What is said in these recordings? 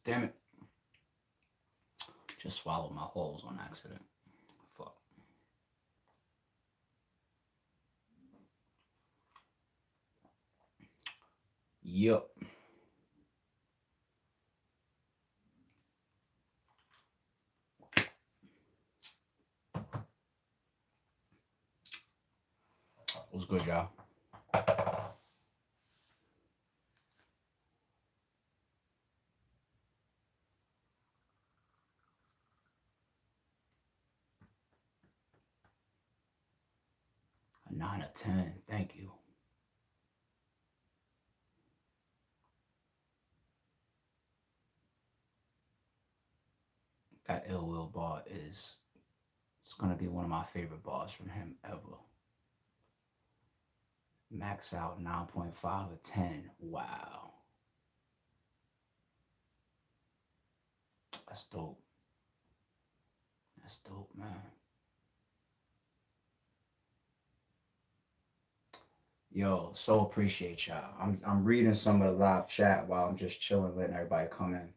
Damn it. Just swallowed my holes on accident. Fuck. Yup. What's good, y'all? 9 or 10. Thank you. That Ill Will bar is, it's gonna be one of my favorite bars from him ever. Max out 9.5 or 10. Wow. That's dope. That's dope, man. Yo, so appreciate y'all. I'm reading some of the live chat while I'm just chilling, letting everybody come in.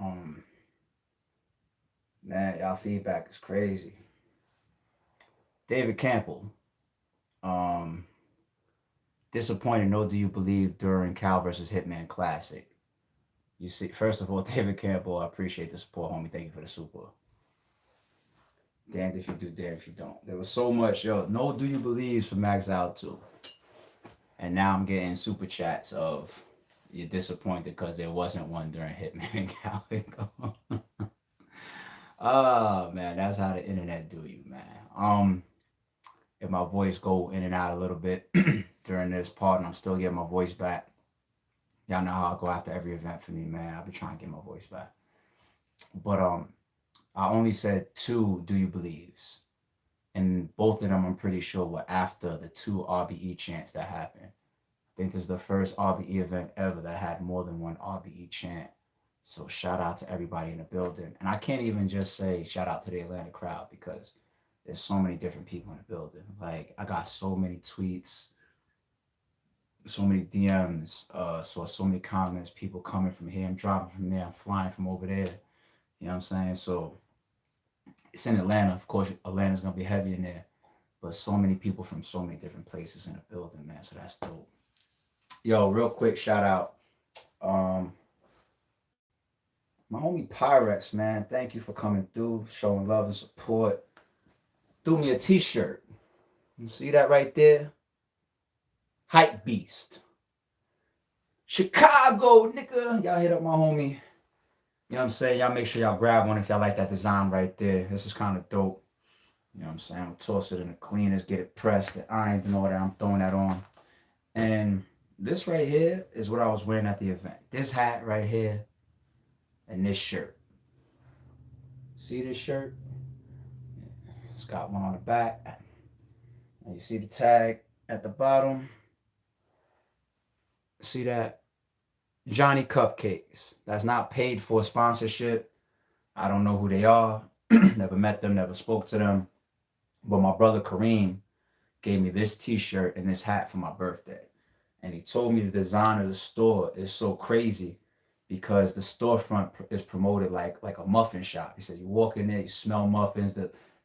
Um, Man, y'all feedback is crazy. David Campbell. Um, Disappointed. No, do you believe during Cal versus Hitman Classic? You see, first of all, David Campbell, I appreciate the support, homie. Thank you for the super. Damned if you do, damned if you don't. There was so much, yo. No, do you believe for Max Out too? And now I'm getting super chats of you're disappointed because there wasn't one during Hitman and Cal. Oh man, that's how the internet do you, man. If my voice go in and out a little bit during this part, and I'm still getting my voice back. Y'all know how I go after every event for me, man. I've been trying to get my voice back. But I only said two do you believes. And both of them I'm pretty sure were after the two RBE chants that happened. I think this is the first RBE event ever that had more than one RBE chant. So shout out to everybody in the building. And I can't even just say shout out to the Atlanta crowd because there's so many different people in the building. Like I got so many tweets, so many DMs, saw so many comments, people coming from here. I'm driving from there, I'm flying from over there. You know what I'm saying? So it's in Atlanta. Of course, Atlanta's gonna be heavy in there. But so many people from so many different places in the building, man. So that's dope. Yo, real quick shout out. Um, my homie Pyrex, man. Thank you for coming through, showing love and support. Threw me a t-shirt. You see that right there? Hype Beast. Chicago, nigga. Y'all hit up my homie. You know what I'm saying? Y'all make sure y'all grab one if y'all like that design right there. This is kind of dope. You know what I'm saying? I'll toss it in the cleaners, get it pressed, the ironed and all that. I'm throwing that on. And this right here is what I was wearing at the event. This hat right here and this shirt. See this shirt? It's got one on the back. And you see the tag at the bottom. See that? Johnny Cupcakes. That's not paid for sponsorship. I don't know who they are. Never met them, never spoke to them. But my brother Kareem gave me this t-shirt and this hat for my birthday. And he told me the design of the store is so crazy because the storefront is promoted like a muffin shop. He said you walk in there, you smell muffins.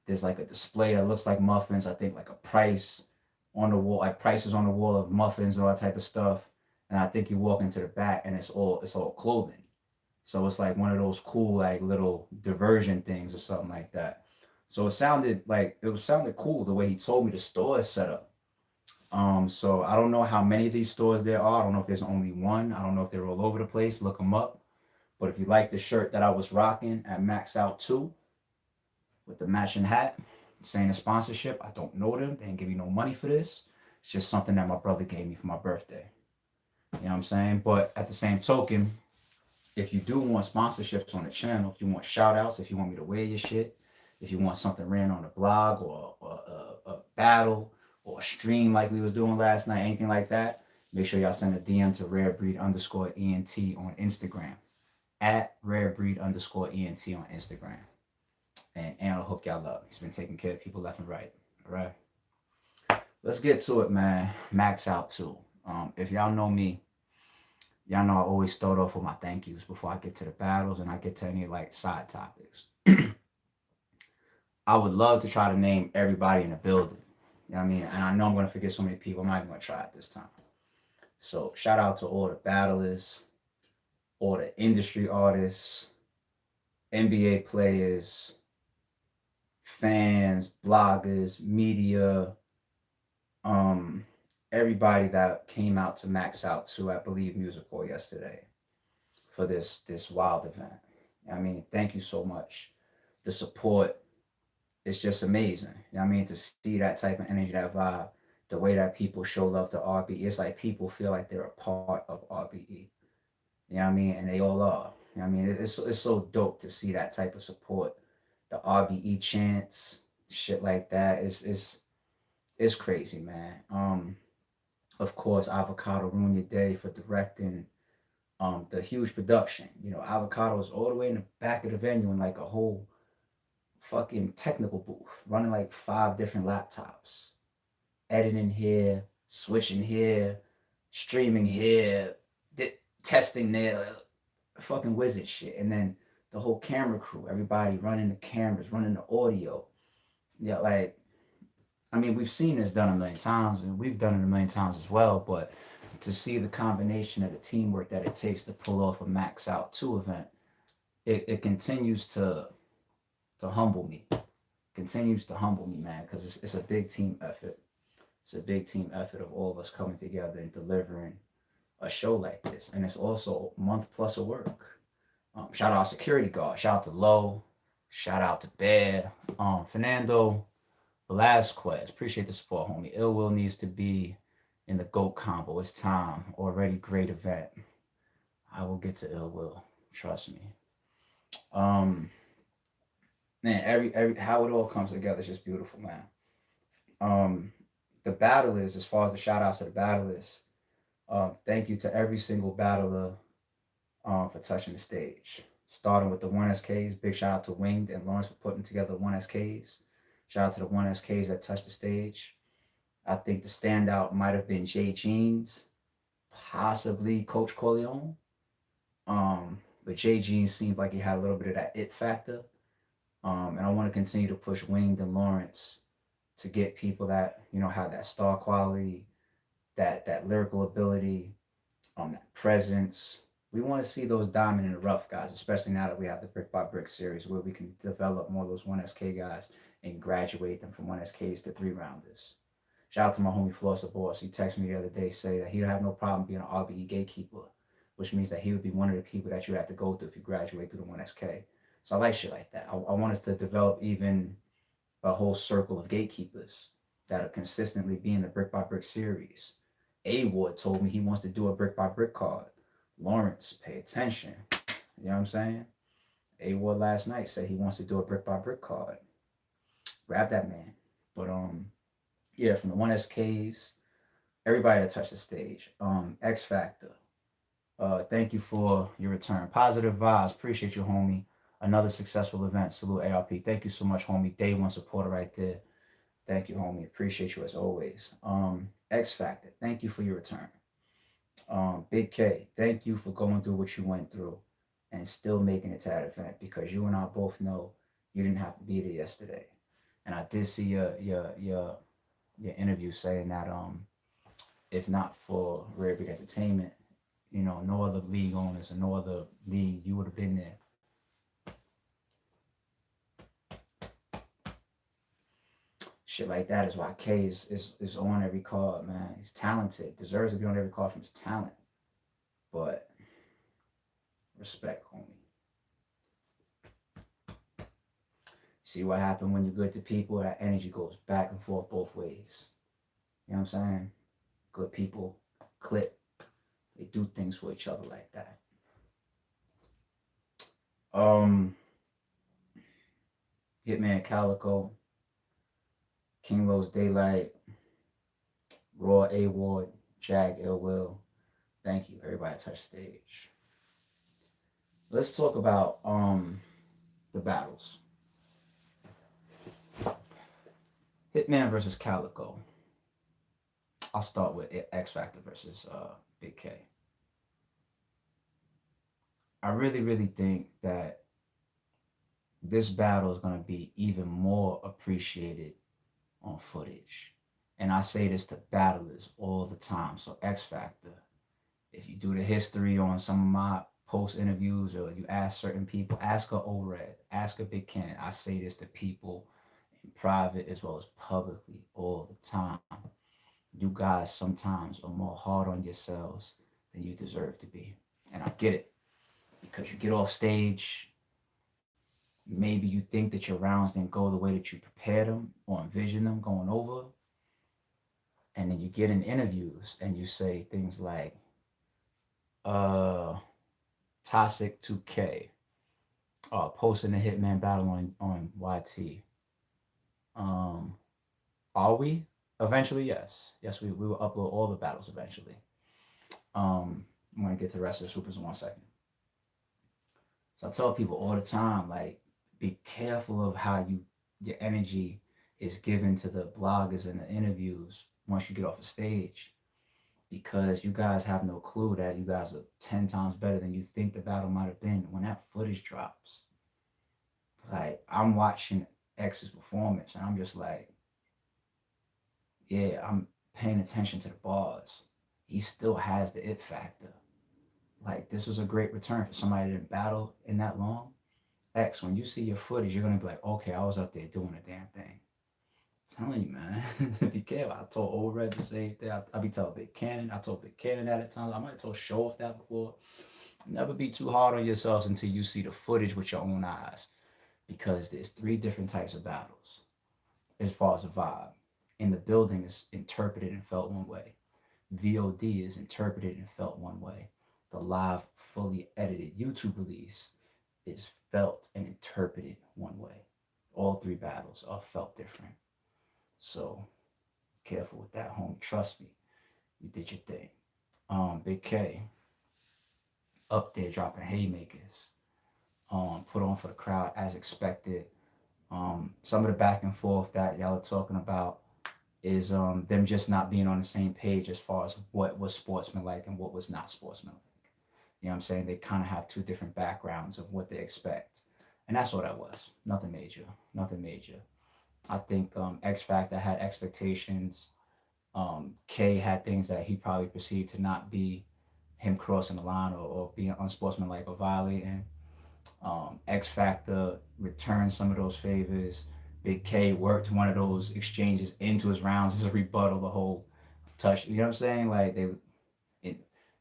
There's like a display that looks like muffins. I think like a price on the wall, like prices on the wall of muffins and all that type of stuff. And I think you walk into the back and it's all clothing. So it's like one of those cool like little diversion things or something like that. So it sounded cool the way he told me the store is set up. So I don't know how many of these stores there are. I don't know if there's only one. I don't know if they're all over the place. Look them up. But if you like the shirt that I was rocking at Max Out 2 with the matching hat, saying a sponsorship, I don't know them. They didn't give me no money for this. It's just something that my brother gave me for my birthday. You know what I'm saying? But at the same token, if you do want sponsorships on the channel, if you want shout outs, if you want me to wear your shit, if you want something ran on the blog or a battle or a stream like we was doing last night, anything like that, make sure y'all send a DM to rarebreed_ENT on Instagram. At rarebreed_ENT on Instagram. And Aaron will hook y'all up. He's been taking care of people left and right. All right. Let's get to it, man. Max Out too. If y'all know me, Y'all know I always start off with my thank yous before I get to the battles and I get to any like side topics. I would love to try to name everybody in the building. You know what I mean? And I know I'm gonna forget so many people. I'm not even gonna try it this time. So shout out to all the battlers, all the industry artists, NBA players, fans, bloggers, media, um, everybody that came out to Max Out to, I believe, Music Hall yesterday for this wild event. I mean, thank you so much. The support is just amazing. You know what I mean? To see that type of energy, that vibe, the way that people show love to RBE, it's like people feel like they're a part of RBE. You know what I mean? And they all are. You know what I mean? It's so dope to see that type of support. The RBE chants, shit like that. It's crazy, man. Of course, Avocado ruined your day for directing the huge production. You know, Avocado was all the way in the back of the venue in like a whole fucking technical booth, running like 5 different laptops, editing here, switching here, streaming here, testing there, fucking wizard shit. And then the whole camera crew, everybody running the cameras, running the audio. Yeah, like, I mean, we've seen this done a million times, and we've done it a million times as well, but to see the combination of the teamwork that it takes to pull off a Max Out 2 event, it continues to humble me. Continues to humble me, man, because it's a big team effort. It's a big team effort of all of us coming together and delivering a show like this. And it's also a month plus of work. Shout out security guard. Shout out to Low. Shout out to Bear. Fernando Velasquez. Appreciate the support, homie. Ill Will needs to be in the GOAT combo. It's time. Already great event. I will get to Ill Will. Trust me. Um, man, every how it all comes together is just beautiful, man. Um, the battle is, as far as the shout outs to the battle is, thank you to every single battler for touching the stage. Starting with the 1SKs, big shout out to Winged and Lawrence for putting together 1SKs. Shout out to the 1SKs that touched the stage. I think the standout might have been Jay Jeans, possibly Coach Corleone. But Jay Jeans seemed like he had a little bit of that it factor. And I want to continue to push Winged and Lawrence to get people that, you know, have that star quality, that lyrical ability, that presence. We want to see those diamond in the rough guys, especially now that we have the Brick by Brick series where we can develop more of those 1SK guys and graduate them from 1SKs to 3 rounders. Shout out to my homie Flosser Boss. He texted me the other day saying that he don't have no problem being an RBE gatekeeper, which means that he would be one of the people that you have to go through if you graduate through the 1SK. So I like shit like that. I want us to develop even a whole circle of gatekeepers that'll consistently be in the Brick by Brick series. A Ward told me he wants to do a Brick by Brick card. Lawrence, pay attention. You know what I'm saying? A Ward last night said he wants to do a Brick by Brick card. Grab that man. But yeah, from the 1SKs, everybody that touched the stage. X Factor. Thank you for your return. Positive vibes. Appreciate you, homie. Another successful event. Salute ARP. Thank you so much, homie. Day one supporter right there. Thank you, homie. Appreciate you as always. X Factor. Thank you for your return. Big K. Thank you for going through what you went through and still making it to that event, because you and I both know you didn't have to be there yesterday. And I did see your interview saying that if not for Rare Big Entertainment, you know, no other league owners or no other league, you would have been there. Shit like that is why K is on every card, man. He's talented, deserves to be on every card from his talent. But respect, homie. See what happened when you're good to people? That energy goes back and forth both ways. You know what I'm saying? Good people clip. They do things for each other like that. Hitman Calico, King Lowe's Daylight, Raw A Ward, Jag Ill Will. Thank you, everybody touched stage. Let's talk about the battles. Hitman versus Calico. I'll start with X Factor versus Big K. I really, really think that this battle is going to be even more appreciated on footage. And I say this to battlers all the time. So X Factor, if you do the history on some of my post interviews or you ask certain people, ask a ORED, ask a Big Ken. I say this to people in private as well as publicly all the time. You guys sometimes are more hard on yourselves than you deserve to be. And I get it because you get off stage, maybe you think that your rounds didn't go the way that you prepared them or envisioned them going over. And then you get in interviews and you say things like, uh, Toxic 2K, posting the Hitman battle on YT. Um, are we? Eventually, yes. Yes, we will upload all the battles eventually. I'm gonna get to the rest of the supers in 1 second. So I tell people all the time, like, be careful of how your energy is given to the bloggers and the interviews once you get off the stage, because you guys have no clue that you guys are 10 times better than you think the battle might have been when that footage drops. Like, I'm watching X's performance and I'm just like, yeah, I'm paying attention to the bars. He still has the it factor. Like, this was a great return for somebody that didn't battle in that long. X, when you see your footage, you're gonna be like, okay, I was up there doing the damn thing. I'm telling you, man, be careful. I told Old Red the same thing. I be telling Big Cannon. I told Big Cannon that at times. I might have told Show Off that before. Never be too hard on yourselves until you see the footage with your own eyes, because there's three different types of battles as far as the vibe. In the building is interpreted and felt one way. VOD is interpreted and felt one way. The live, fully edited YouTube release is felt and interpreted one way. All three battles are felt different. So careful with that, homie. Trust me. You did your thing. Big K up there dropping haymakers. Put on for the crowd as expected. Some of the back and forth that y'all are talking about is them just not being on the same page as far as what was sportsmanlike and what was not sportsmanlike. You know what I'm saying? They kind of have two different backgrounds of what they expect. And that's what that was. Nothing major. Nothing major. I think X Factor had expectations. K had things that he probably perceived to not be him crossing the line or being unsportsmanlike or violating. X Factor returned some of those favors. Big K worked one of those exchanges into his rounds as a rebuttal. The whole touch, you know what I'm saying? Like they it,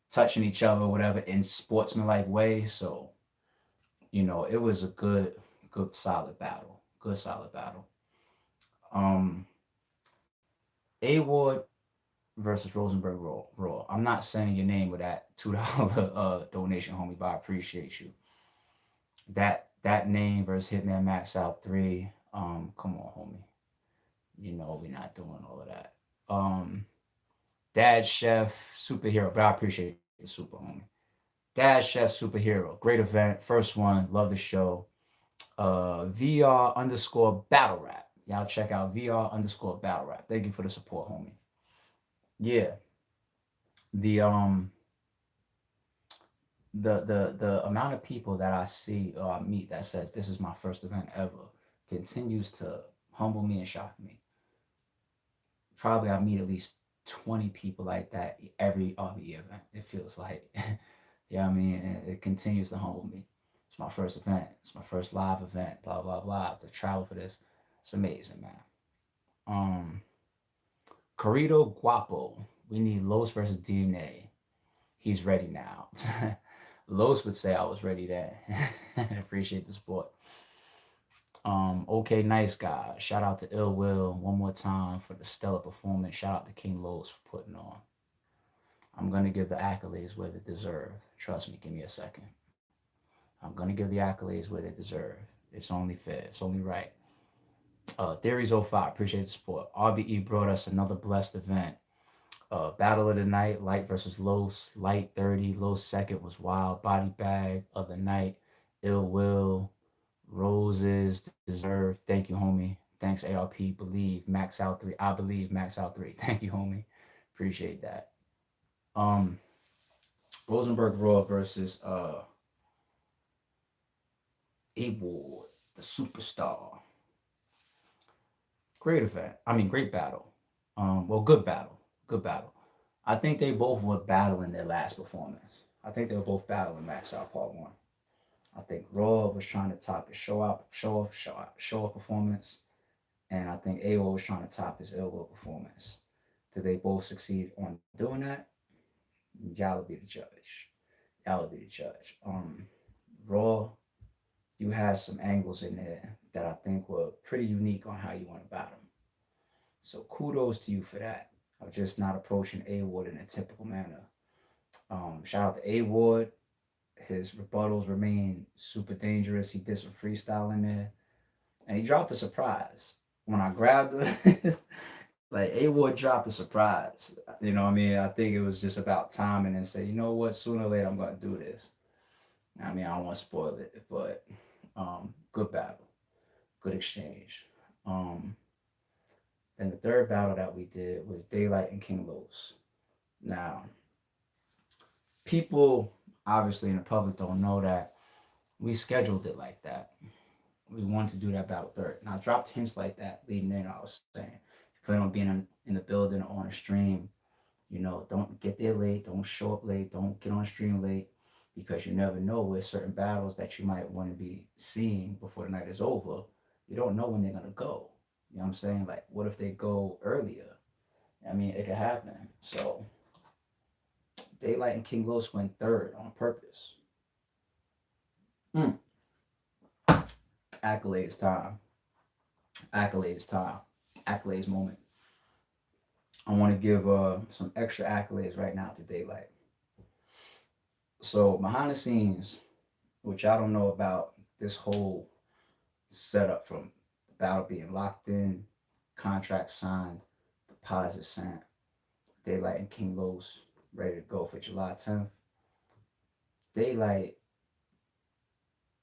touching each other, whatever, in sportsmanlike way. So it was a good, solid battle. Good, solid battle. Um, A Ward versus Rosenberg Raw. I'm not saying your name with that $2 donation, homie, but I appreciate you. That name versus Hitman Max Out 3. Come on, homie. We're not doing all of that. Dad Chef Superhero, but I appreciate the super, homie. Dad Chef Superhero, great event. First one, love the show. VR underscore battle rap. Y'all check out VR underscore battle rap. Thank you for the support, homie. Yeah, the the amount of people that I see or I meet that says this is my first event ever continues to humble me and shock me. Probably I meet at least 20 people like that every RBE event. It feels like, yeah, I mean, it continues to humble me. It's my first event. It's my first live event. Blah blah blah. To travel for this, it's amazing, man. Um, Corrido Guapo. We need Los versus DNA. He's ready now. Los would say I was ready then. Appreciate the support. Okay, nice guy. Shout out to Ill Will one more time for the stellar performance. Shout out to King Los for putting on. I'm gonna give the accolades where they deserve. Trust me, give me a second. I'm gonna give the accolades where they deserve. It's only fair. It's only right. Theories 05, appreciate the support. RBE brought us another blessed event. Battle of the night, Light versus Los. Light 30, Los second was wild. Body bag of the night, Ill Will, Roses deserve. Thank you, homie. Thanks, ARP. Believe Max Out 3. I believe Max Out 3. Thank you, homie. Appreciate that. Um, Rosenberg Raw versus A-Ward, the superstar. Great event. I mean, great battle. Well, good battle. Good battle. I think they both were battling their last performance. I think they were both battling Max Out Part 1. I think Raw was trying to top his show off performance. And I think AO was trying to top his elbow performance. Did they both succeed on doing that? Y'all will be the judge. Y'all will be the judge. Raw, you had some angles in there that I think were pretty unique on how you went about them. So kudos to you for that. Of just not approaching A Ward in a typical manner. Shout out to A Ward. His rebuttals remain super dangerous. He did some freestyle in there, and he dropped a surprise. When I grabbed it, like A Ward dropped a surprise. You know what I mean? I think it was just about timing and say, you know what, sooner or later I'm gonna do this. I mean, I don't want to spoil it, but good battle, good exchange. Um, then the third battle that we did was Daylight and King Los. Now, people obviously in the public don't know that we scheduled it like that. We wanted to do that battle third. And I dropped hints like that leading in. I was saying, if you plan on being in the building or on a stream, don't get there late, don't show up late, don't get on stream late, because you never know where certain battles that you might want to be seeing before the night is over. You don't know when they're gonna go. You know what I'm saying? Like, what if they go earlier? I mean, it could happen. So Daylight and King Los went third on purpose. Mm. Accolades time. Accolades time. Accolades moment. I want to give some extra accolades right now to Daylight. So behind the scenes, which I don't know about this whole setup from the battle being locked in, contract signed, deposit sent, Daylight and King Los ready to go for July 10th. Daylight,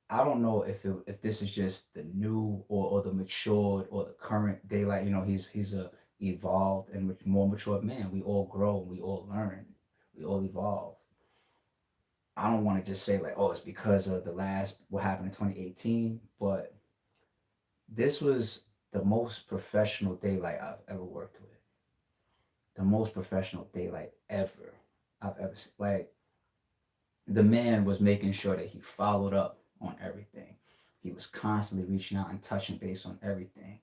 I don't know if this is just the new or the matured or the current Daylight. He's a evolved and more matured man. We all grow, we all learn, we all evolve. I don't want to just say like, oh, it's because of the last what happened in 2018, but this was the most professional Daylight I've ever worked with. The most professional Daylight ever I've ever seen. Like, the man was making sure that he followed up on everything. He was constantly reaching out and touching base on everything.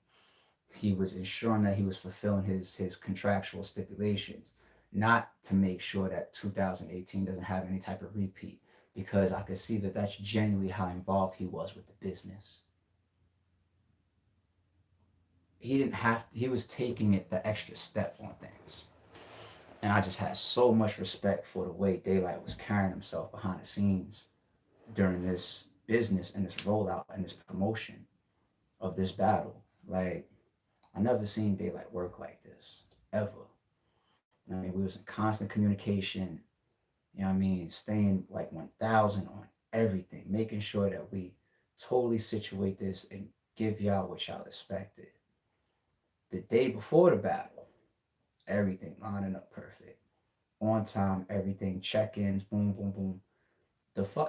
He was ensuring that he was fulfilling his contractual stipulations, not to make sure that 2018 doesn't have any type of repeat, because I could see that that's genuinely how involved he was with the business. He was taking it the extra step on things. And I just had so much respect for the way Daylight was carrying himself behind the scenes during this business and this rollout and this promotion of this battle. Like, I never seen Daylight work like this, ever. I mean, we was in constant communication, staying like 1,000 on everything, making sure that we totally situate this and give y'all what y'all expected. The day before the battle, everything lining up perfect. On time, everything, check-ins, boom, boom, boom.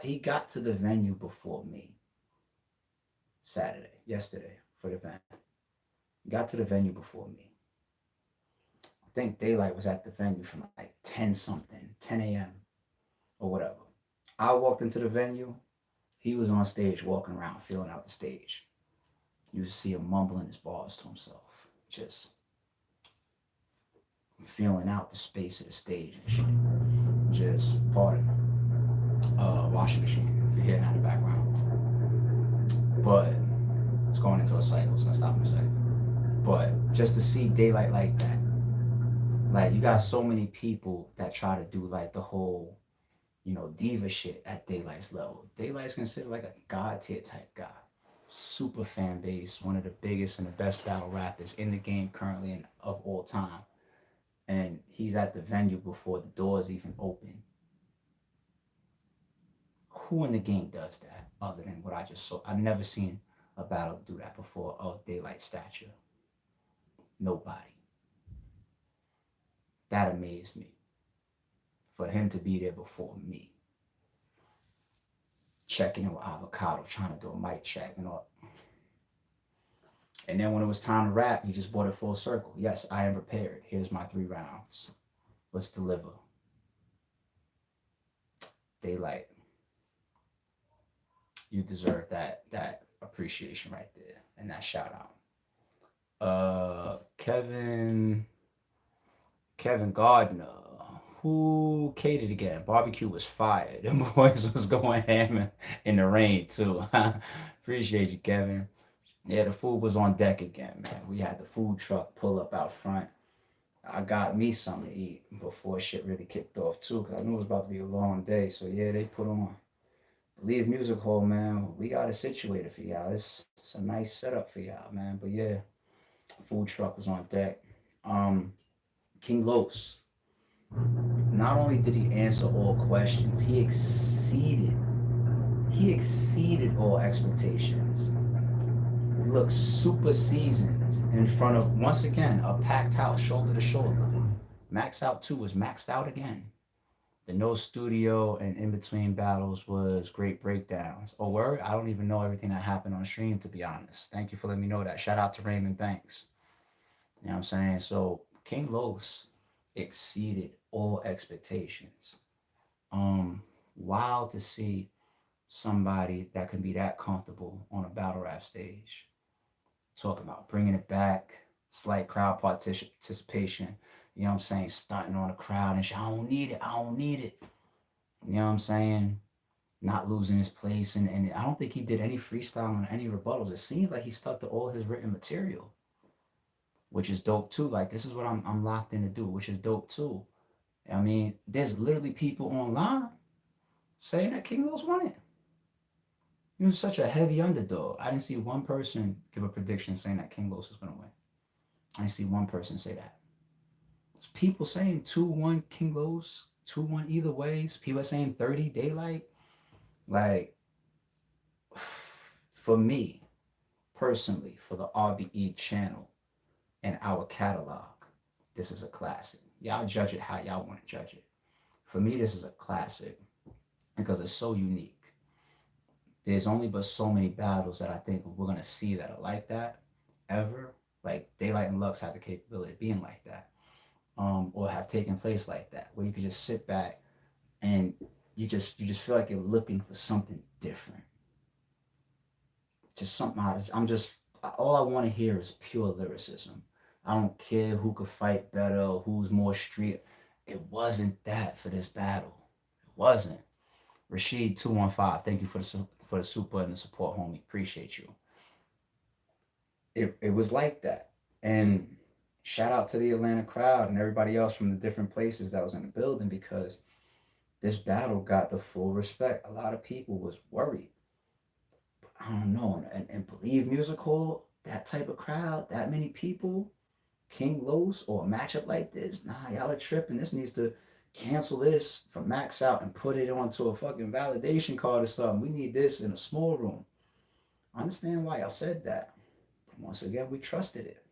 He got to the venue before me. Yesterday, for the event. He got to the venue before me. I think Daylight was at the venue from like 10 something, 10 a.m. or whatever. I walked into the venue. He was on stage walking around, feeling out the stage. You see him mumbling his bars to himself. Just feeling out the space of the stage and shit. Just, pardon, washing machine, if you hear that in the background. But it's going into a cycle, so I'll stop in a second. But just to see Daylight like that, like, you got so many people that try to do like the whole, diva shit at Daylight's level. Daylight's considered like a god tier type guy. Super fan base, one of the biggest and the best battle rappers in the game currently and of all time. And he's at the venue before the doors even open. Who in the game does that other than what I just saw? I've never seen a battle do that before of Daylight's stature. Nobody. That amazed me. For him to be there before me. checking in with Avocado, trying to do a mic check and all. And then when it was time to rap, he just brought it full circle. Yes, I am prepared. Here's my 3 rounds. Let's deliver. Daylight, you deserve that appreciation right there and that shout out. Kevin Gardner, who catered again? Barbecue was fired. Them boys was going ham in the rain too. Appreciate you, Kevin. Yeah, the food was on deck again, man. We had the food truck pull up out front. I got me something to eat before shit really kicked off too, cause I knew it was about to be a long day. So yeah, they put on Believe Music Hall, man. We got it situated for y'all. It's a nice setup for y'all, man. But yeah, food truck was on deck. Um, King Los. Not only did he answer all questions, he exceeded all expectations. He looked super seasoned in front of, once again, a packed house, shoulder to shoulder. Max Out 2 was maxed out again. The no studio and in between battles was great breakdowns. Oh, word? I don't even know everything that happened on stream, to be honest. Thank you for letting me know that. Shout out to Raymond Banks. You know what I'm saying? So, King Los exceeded all expectations. Wild to see somebody that can be that comfortable on a battle rap stage. Talking about bringing it back, slight crowd participation. You know what I'm saying? Stunting on the crowd and shit. I don't need it. I don't need it. You know what I'm saying? Not losing his place. And I don't think he did any freestyle on any rebuttals. It seems like he stuck to all his written material, which is dope too. Like, this is what I'm locked in to do, which is dope too. I mean, there's literally people online saying that King Los won it. He was such a heavy underdog. I didn't see one person give a prediction saying that King Los is going to win. I didn't see one person say that. There's people saying 2-1 King Los, 2-1 either ways. People are saying 30 Daylight. Like, for me, personally, for the RBE channel and our catalog, this is a classic. Y'all judge it how y'all want to judge it. For me, this is a classic because it's so unique. There's only but so many battles that I think we're gonna see that are like that ever. Like Daylight and Lux have the capability of being like that, or have taken place like that, where you can just sit back and you just feel like you're looking for something different. Just something. I'm just all I want to hear is pure lyricism. I don't care who could fight better or who's more street. It wasn't that for this battle. It wasn't. Rashid 215, thank you for the super and the support, homie. Appreciate you. It was like that. And shout out to the Atlanta crowd and everybody else from the different places that was in the building, because this battle got the full respect. A lot of people was worried. But I don't know. And Believe Music Hall, that type of crowd, that many people, King Los or a matchup like this, nah, y'all are tripping. This needs to cancel this from Max Out and put it onto a fucking validation card or something. We need this in a small room. I understand why y'all said that. But once again, we trusted it.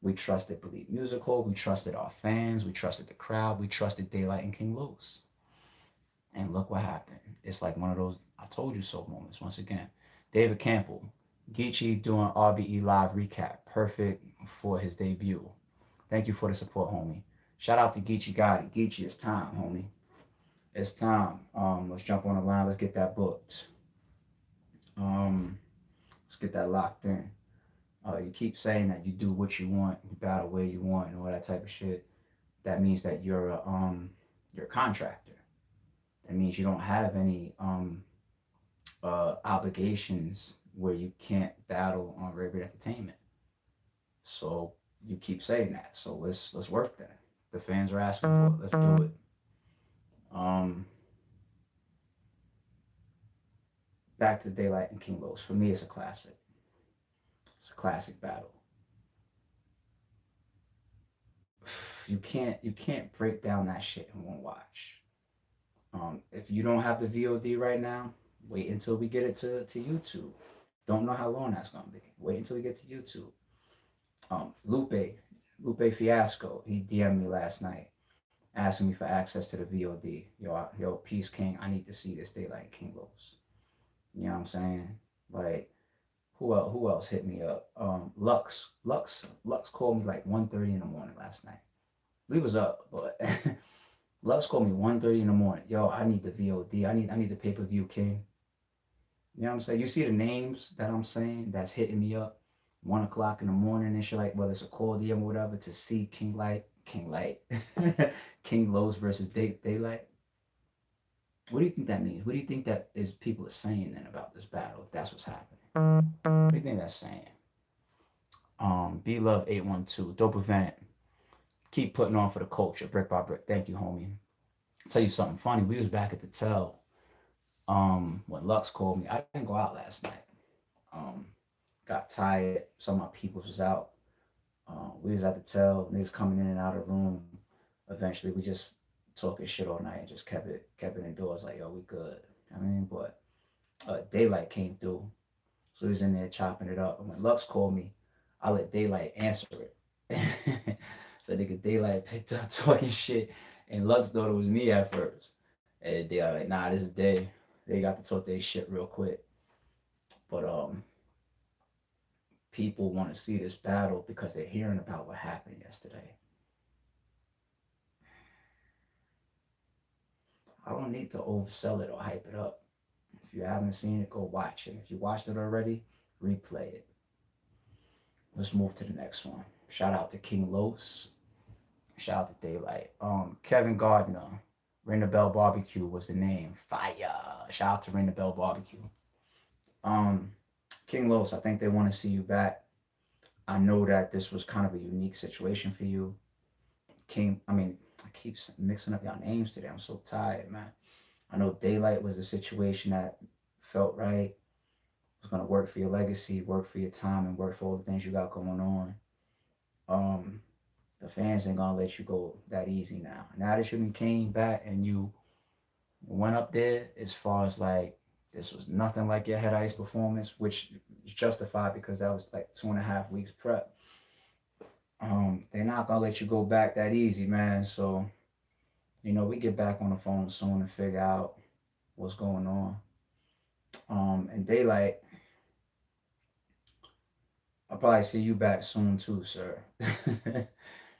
We trusted Believe Music Hall. We trusted our fans. We trusted the crowd. We trusted Daylight and King Los. And look what happened. It's like one of those I told you so moments. Once again, David Campbell, Geechee doing RBE live recap. Perfect for his debut. Thank you for the support, homie. Shout out to Geechee Gotti. Geechee, it's time, homie. It's time. Let's jump on the line. Let's get that booked. Let's get that locked in. You keep saying that you do what you want, you battle where you want, and all that type of shit. That means that you're a contractor. That means you don't have any obligations where you can't battle on Rated Entertainment. So you keep saying that. So let's work that. The fans are asking for it. Let's do it. Back to Daylight and King Los. For me, it's a classic. It's a classic battle. You can't break down that shit in one watch. If you don't have the VOD right now, wait until we get it to YouTube. Don't know how long that's gonna be. Wait until we get to YouTube. Lupe Fiasco, he DM'd me last night asking me for access to the VOD. Yo, Peace King, I need to see this Daylight King Los. You know what I'm saying? Like who else hit me up? Lux called me like 1:30 in the morning last night. We was up, but Lux called me 1:30 in the morning. Yo, I need the VOD. I need the pay-per-view king. You know what I'm saying? You see the names that I'm saying that's hitting me up 1 o'clock in the morning and shit, like whether it's a call DM or whatever, to see King Light, King Lowe's versus Daylight. What do you think that means? What do you think that is people are saying then about this battle if that's what's happening? What do you think that's saying? B Love 812, dope event. Keep putting on for the culture, brick by brick. Thank you, homie. I'll tell you something funny. We was back at the Tell when Lux called me. I didn't go out last night. Um, got tired. Some of my peoples was out. We was at the Tell. Niggas coming in and out of the room. Eventually, we just talking shit all night and just kept it indoors. Like, yo, we good. I mean, but Daylight came through, so he was in there chopping it up. And when Lux called me, I let Daylight answer it. So nigga Daylight picked up talking shit, and Lux thought it was me at first. And they are like, nah, this is Day. They got to talk their shit real quick. But people want to see this battle because they're hearing about what happened yesterday. I don't need to oversell it or hype it up. If you haven't seen it, go watch it. If you watched it already, replay it. Let's move to the next one. Shout out to King Los. Shout out to Daylight. Kevin Gardner, Ring the Bell Barbecue was the name. Fire. Shout out to Ring the Bell Barbecue. Um, King Los, I think they want to see you back. I know that this was kind of a unique situation for you. I keep mixing up y'all names today. I'm so tired, man. I know Daylight was a situation that felt right. It was gonna work for your legacy, work for your time, and work for all the things you got going on. Um, the fans ain't gonna let you go that easy now. Now that you came back and you went up there, as far as like this was nothing like your head ice performance, which is justified because that was like 2.5 weeks prep. They're not gonna let you go back that easy, man. So we get back on the phone soon and figure out what's going on. And Daylight, I'll probably see you back soon too, sir.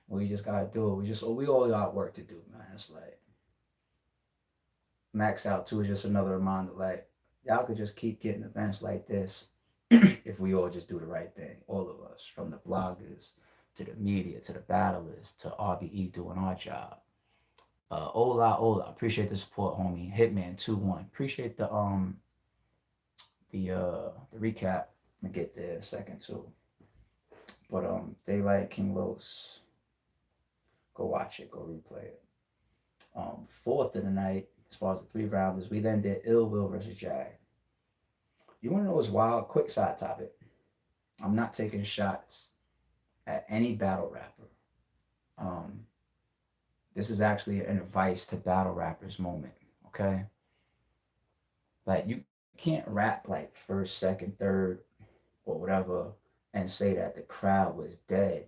We just gotta do it. We all got work to do, man. It's like Max Out too is just another reminder. Like y'all could just keep getting events like this if we all just do the right thing. All of us, from the bloggers to the media to the battlers to RBE doing our job. Ola, appreciate the support, homie. Hitman 2-1. Appreciate the recap. I'm gonna get there in a second too. But Daylight, King Los, go watch it, go replay it. Fourth of the night, as far as the 3 rounders, we then did Ill Will versus Jag. You wanna know what's wild? Quick side topic. I'm not taking shots at any battle rapper. Um, this is actually an advice to battle rappers moment, okay? Like you can't rap like first, second, third, or whatever, and say that the crowd was dead,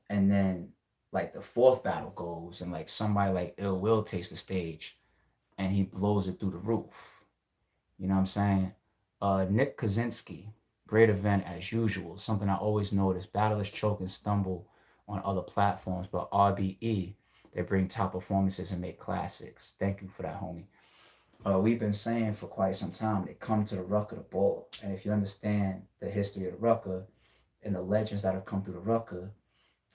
and then like the fourth battle goes, and like somebody like Ill Will takes the stage, and he blows it through the roof. You know what I'm saying? Nick Kaczynski, great event as usual. Something I always notice: battlers choke and stumble on other platforms, but RBE, they bring top performances and make classics. Thank you for that, homie. We've been saying for quite some time they come to the Rucker to ball, and if you understand the history of the Rucker and the legends that have come through the Rucker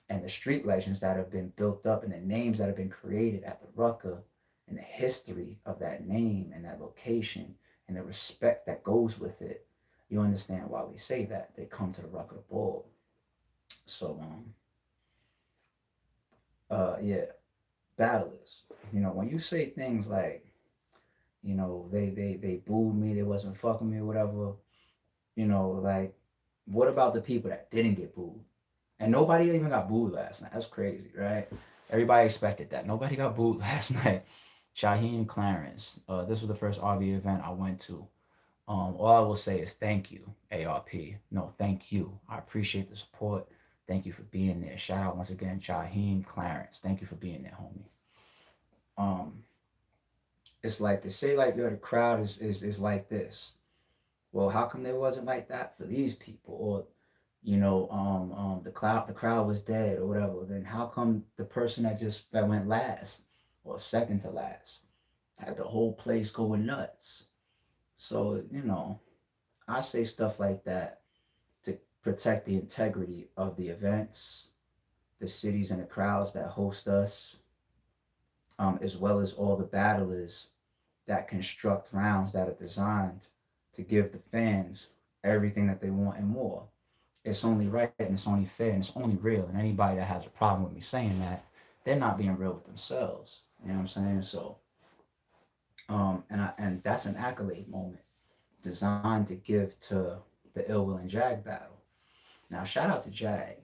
and the street legends that have been built up and the names that have been created at the Rucker and the history of that name and that location and the respect that goes with it, you understand why we say that. They come to the Rucker to ball. So, yeah, battlers. When you say things like, they booed me, they wasn't fucking me, or whatever, like, what about the people that didn't get booed? And nobody even got booed last night. That's crazy, right? Everybody expected that. Nobody got booed last night. Shaheem Clarence. This was the first RB event I went to. All I will say is thank you, ARP. No, thank you. I appreciate the support. Thank you for being there. Shout out once again, Shaheem Clarence. Thank you for being there, homie. Um, it's like to say like you're the crowd is like this. Well, how come there wasn't like that for these people? Or, the crowd was dead or whatever. Then how come the person that went last or second to last had the whole place going nuts? So, I say stuff like that to protect the integrity of the events, the cities and the crowds that host us, as well as all the battlers that construct rounds that are designed to give the fans everything that they want and more. It's only right and it's only fair and it's only real. And anybody that has a problem with me saying that, they're not being real with themselves. You know what I'm saying? So, and that's an accolade moment designed to give to the Ill Will and Jag battle. Now, shout out to Jag.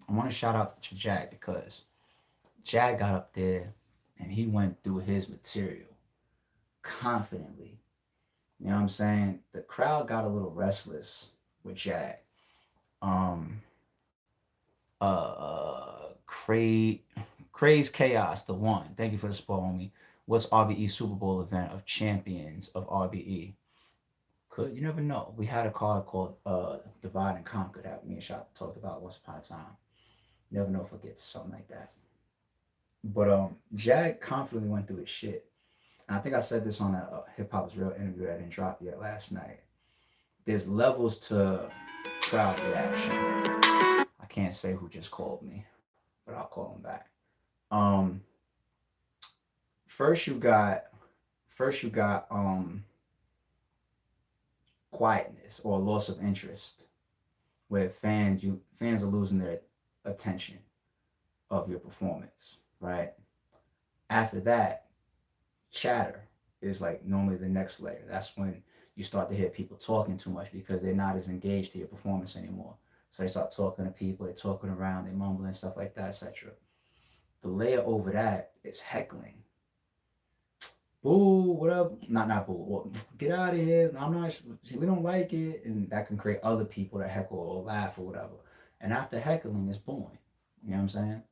I want to shout out to Jag because Jag got up there and he went through his material confidently. You know what I'm saying? The crowd got a little restless with Jag. Um, Cray, Craze Chaos, the one. Thank you for the support, homie. What's RBE Super Bowl event of champions of RBE? You never know. We had a card called Divide and Conquer that me and Shot talked about once upon a time. Never know if we'll get to something like that. But Jag confidently went through his shit. And I think I said this on a Hip Hop's Real interview that didn't drop yet last night. There's levels to crowd reaction. I can't say who just called me, but I'll call him back. Um, first you got quietness or loss of interest, where fans are losing their attention of your performance, right? After that, chatter is like normally the next layer. That's when you start to hear people talking too much because they're not as engaged to your performance anymore. So they start talking to people, they're talking around, they're mumbling, stuff like that, etc. The layer over that is heckling. Boo, what up? Not boo. Well, get out of here. I'm not. We don't like it, and that can create other people that heckle or laugh or whatever. And after heckling is booing. You know what I'm saying?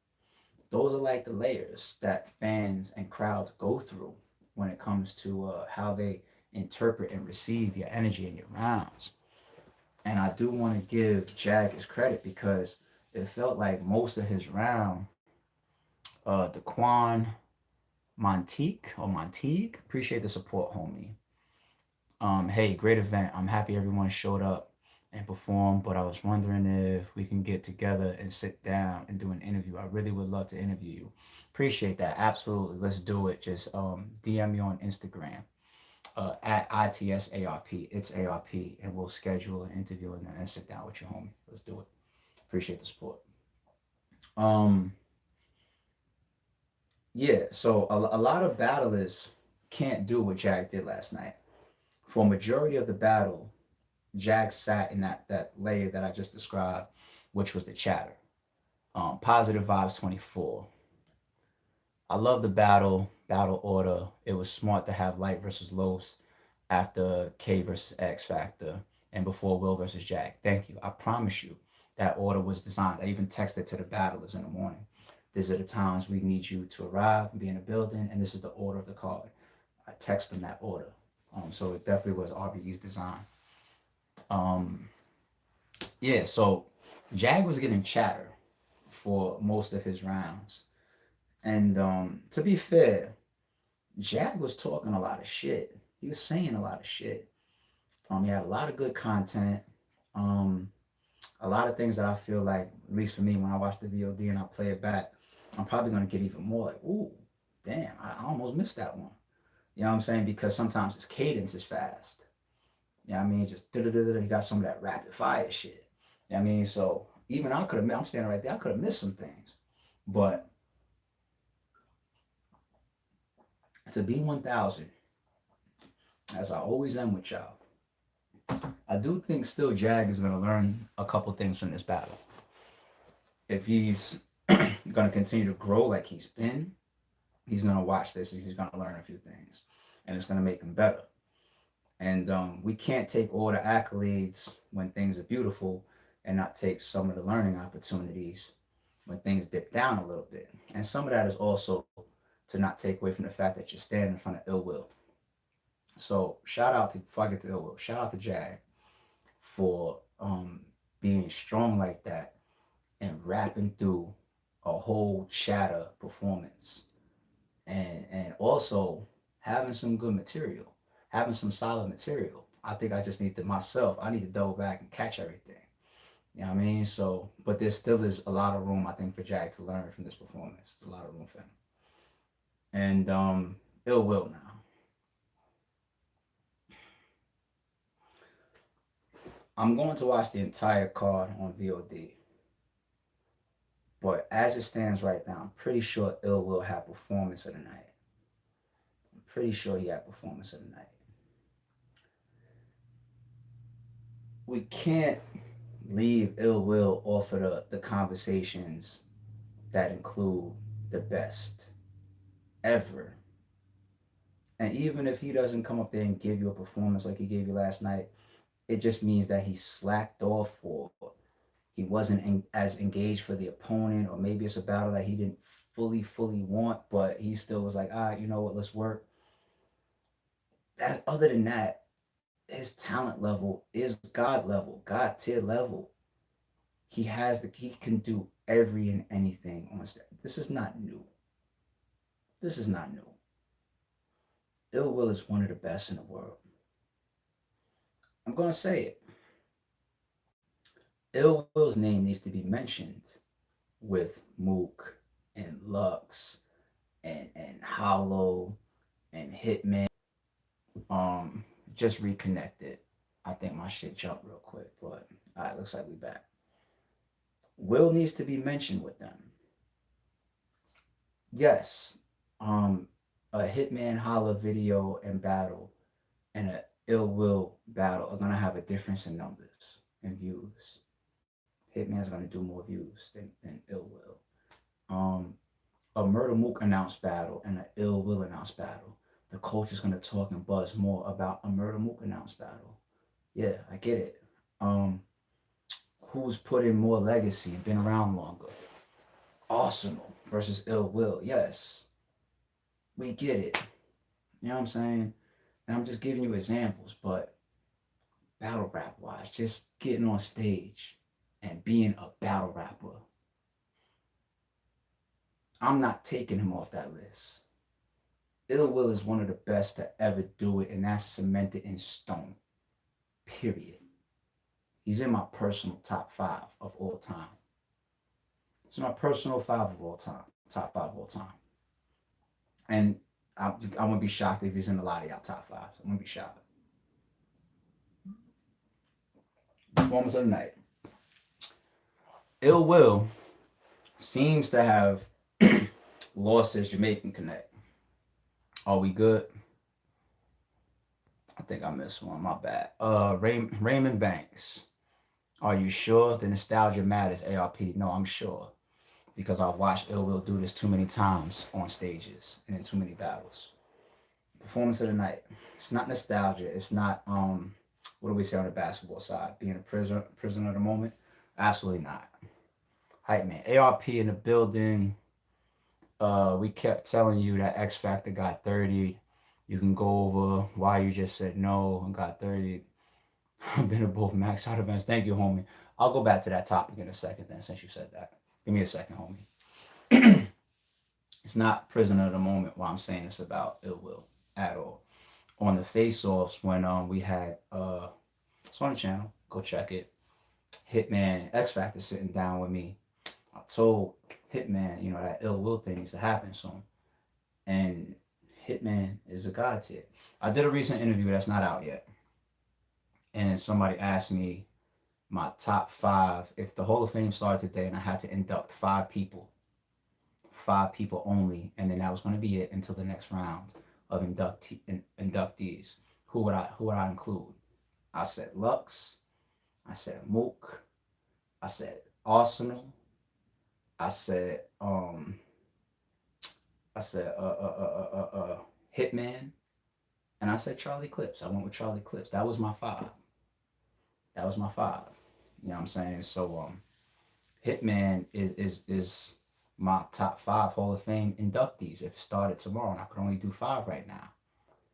Those are like the layers that fans and crowds go through when it comes to how they interpret and receive your energy and your rounds. And I do want to give Jag his credit because it felt like most of his round, Daquan Monteque, appreciate the support, homie. Hey, great event. I'm happy everyone showed up and performed, but I was wondering if we can get together and sit down and do an interview. I really would love to interview you. Appreciate that. Absolutely. Let's do it. Just DM me on Instagram at ITSARP. It's ARP, and we'll schedule an interview and then sit down with you, homie. Let's do it. Appreciate the support. Um, yeah, so a lot of battlers can't do what Jag did last night. For a majority of the battle, Jag sat in that layer that I just described, which was the chatter. Positive Vibes 24. I love the battle order. It was smart to have Light versus Los after K versus X Factor and before Will versus Jag. Thank you. I promise you that order was designed. I even texted to the battlers in the morning. These are the times we need you to arrive and be in the building, and this is the order of the card. I text them that order. So it definitely was RBE's design. Um, yeah, so Jag was getting chatter for most of his rounds. And to be fair, Jag was talking a lot of shit. He was saying a lot of shit. He had a lot of good content. Um, a lot of things that I feel like, at least for me, when I watch the VOD and I play it back, I'm probably gonna get even more like, ooh, damn, I almost missed that one. You know what I'm saying? Because sometimes his cadence is fast. You know what I mean? Just he got some of that rapid fire shit. You know what I mean? So even I could have, I'm standing right there, I could have missed some things. But to be 1,000, as I always am with y'all, I do think still Jag is going to learn a couple things from this battle. If he's going to continue to grow like he's been, he's going to watch this and he's going to learn a few things. And it's going to make him better. And we can't take all the accolades when things are beautiful and not take some of the learning opportunities when things dip down a little bit. And some of that is also to not take away from the fact that you're standing in front of ill will. So shout out to, before I get to Ill Will, shout out to Jag for being strong like that and rapping through a whole Shatter performance, and also having some good material, having some solid material. I think I just need to myself. I need to double back and catch everything. You know what I mean? So, but there still is a lot of room, I think, for Jag to learn from this performance. There's a lot of room for him. And Ill Will now. I'm going to watch the entire card on VOD. But as it stands right now, I'm pretty sure Ill Will have performance of the night. I'm pretty sure he had performance of the night. We can't leave Ill Will off of the conversations that include the best ever. And even if he doesn't come up there and give you a performance like he gave you last night, it just means that he slacked off, or he wasn't as engaged for the opponent, or maybe it's a battle that he didn't fully want, but he still was like, all right, you know what, let's work. That, other than that, his talent level is God level, God tier level. He can do every and anything on stage. This is not new. This is not new. Ill Will is one of the best in the world. I'm gonna say it. Ill Will's name needs to be mentioned with Mook and Lux and Hollow and Hitman. Just reconnected. I think my shit jumped real quick, but all right, looks like we back. Will needs to be mentioned with them. Yes, a Hitman Holla video and battle and a Ill Will battle are gonna have a difference in numbers and views. Hitman's gonna do more views than Ill Will. A Murder Mook announced battle and an Ill Will announced battle. The coach is gonna talk and buzz more about a Murder Mook announced battle. Yeah, I get it. Who's put in more legacy and been around longer? Arsenal versus Ill Will. Yes, we get it. You know what I'm saying? And I'm just giving you examples, but battle rap wise, just getting on stage and being a battle rapper, I'm not taking him off that list. Ill Will is one of the best to ever do it, and that's cemented in stone. Period. He's in my personal top 5 of all time. It's my personal 5 of all time, top 5 of all time. And I wouldn't be shocked if he's in a lot of y'all top 5s. I wouldn't be shocked. Performance of the night. Ill Will seems to have lost his Jamaican connect. Are we good? I think I missed one. My bad. Raymond Banks. Are you sure the nostalgia matters, ARP? No, I'm sure. Because I've watched Ill Will do this too many times on stages and in too many battles. Performance of the night. It's not nostalgia. It's not what do we say on the basketball side? Being a prisoner of the moment? Absolutely not. Hype man. ARP in the building. We kept telling you that X Factor got 30. You can go over why you just said no and got 30. I've been to both Max Out events. Thank you, homie. I'll go back to that topic in a second then, since you said that. Give me a second, homie. It's not prisoner of the moment while I'm saying this about Ill Will at all. On the face-offs, when we had it's on the channel, go check it. Hitman X Factor sitting down with me. I told Hitman, you know, that Ill Will thing needs to happen soon. And Hitman is a god tier. I did a recent interview that's not out yet. And somebody asked me my top 5. If the Hall of Fame started today and I had to induct 5 people only, and then that was going to be it until the next round of inductees, who would I include? I said Lux. I said Mook. I said Arsenal. I said Hitman, and I said Charlie Clips. I went with Charlie Clips. That was my 5. That was my 5. You know what I'm saying? So Hitman is my top 5 Hall of Fame inductees. If it started tomorrow, and I could only do 5 right now.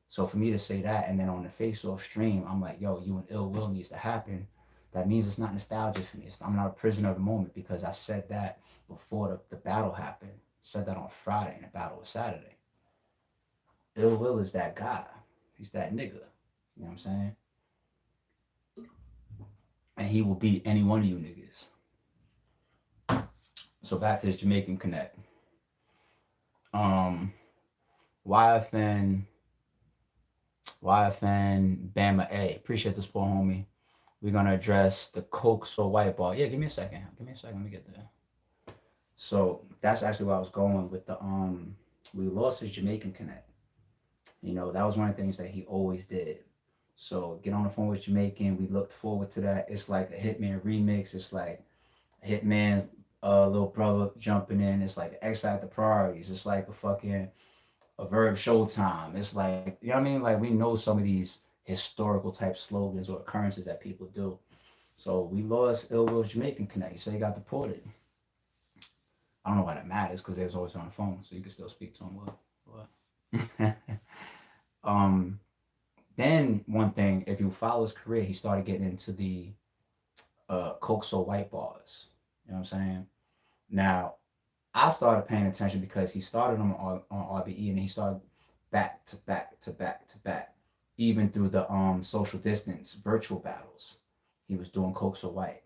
So for me to say that, and then on the Face Off stream, I'm like, yo, you and Ill Will needs to happen. That means it's not nostalgia for me. I'm not a prisoner of the moment because I said that before the battle happened. Said that on Friday and the battle was Saturday. Ill Will is that guy. He's that nigga. You know what I'm saying? And he will beat any one of you niggas. So back to this Jamaican Connect. Um, YFN, YFN, Bama A. Appreciate the support, homie. We're gonna address the Coke So White Ball. Yeah, give me a second. Give me a second. Let me get there. So that's actually where I was going with the we lost his Jamaican Connect. You know, that was one of the things that he always did. So get on the phone with Jamaican. We looked forward to that. It's like a Hitman remix. It's like Hitman's little brother jumping in. It's like X Factor priorities. It's like a fucking a Verb Showtime. It's like, you know what I mean? Like we know some of these historical type slogans or occurrences that people do. So we lost Ill Will's Jamaican Connect. So he got deported. I don't know why that matters because they was always on the phone, so you can still speak to him. What? um, then one thing, if you follow his career, he started getting into the Coke So White bars. You know what I'm saying? Now, I started paying attention because he started on RBE and he started back to back to back to back, even through the social distance virtual battles. He was doing Coke So White.